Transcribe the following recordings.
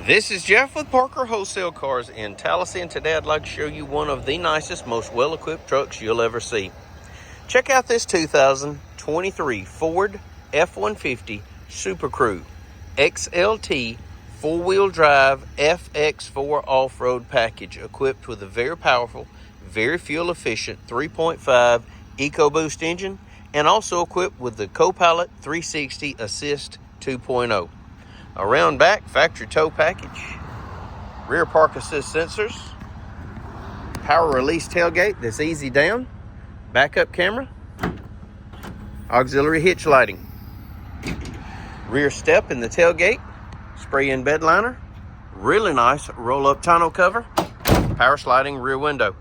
This is Jeff with Parker Wholesale Cars in Tallassee, and today I'd like to show you one of the nicest, most well-equipped trucks you'll ever see. Check out this 2023 Ford F-150 Super Crew XLT four-wheel drive FX4 off-road package, equipped with a very powerful, very fuel-efficient 3.5 EcoBoost engine, and also equipped with the Copilot 360 Assist 2.0. Around back, factory tow package, rear park assist sensors, power release tailgate that's easy down, backup camera, auxiliary hitch lighting, rear step in the tailgate, spray-in bed liner, really nice roll-up tonneau cover, power sliding rear window,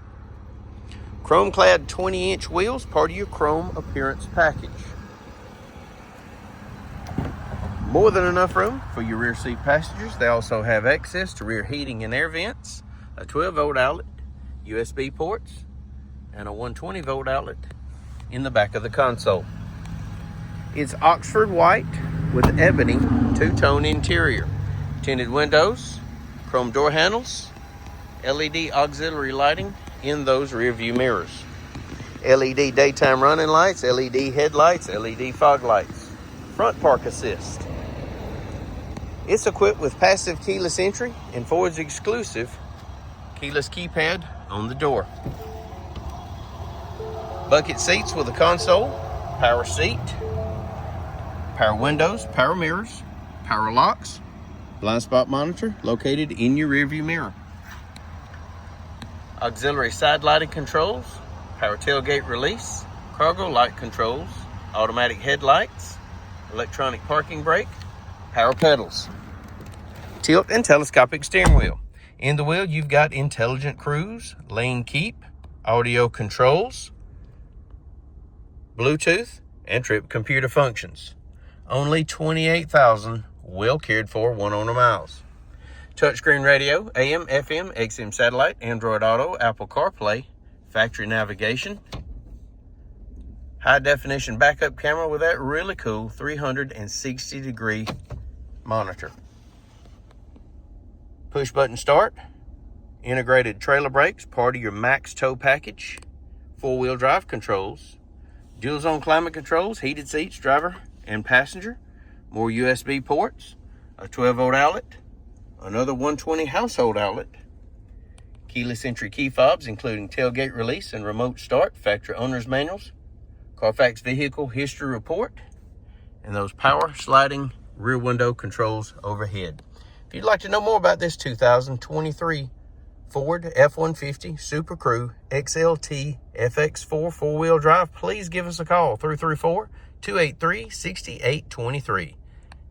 chrome-clad 20-inch wheels, part of your chrome appearance package. More than enough room for your rear seat passengers. They also have access to rear heating and air vents, a 12-volt outlet, USB ports, and a 120-volt outlet in the back of the console. It's Oxford white with ebony two-tone interior, tinted windows, chrome door handles, LED auxiliary lighting in those rear view mirrors, LED daytime running lights, LED headlights, LED fog lights, front park assist. It's equipped with passive keyless entry and Ford's exclusive keyless keypad on the door. Bucket seats with a console, power seat, power windows, power mirrors, power locks, blind spot monitor located in your rearview mirror. Auxiliary side lighting controls, power tailgate release, cargo light controls, automatic headlights, electronic parking brake, power pedals, tilt and telescopic steering wheel. In the wheel, you've got intelligent cruise, lane keep, audio controls, Bluetooth, and trip computer functions. Only 28,000 well cared for one-owner miles. Touchscreen radio, AM, FM, XM satellite, Android Auto, Apple CarPlay, factory navigation, high definition backup camera with that really cool 360-degree monitor. Push button start, integrated trailer brakes, part of your max tow package, four-wheel drive controls, dual zone climate controls, heated seats, driver and passenger, more USB ports, a 12-volt outlet, another 120 household outlet, keyless entry key fobs including tailgate release and remote start, factory owner's manuals, Carfax vehicle history report, and those power sliding rear window controls overhead. If you'd like to know more about this 2023 Ford F-150 Super Crew XLT FX4 four-wheel drive, please give us a call, 334-283-6823.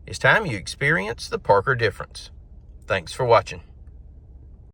It's time you experience the Parker difference. Thanks for watching.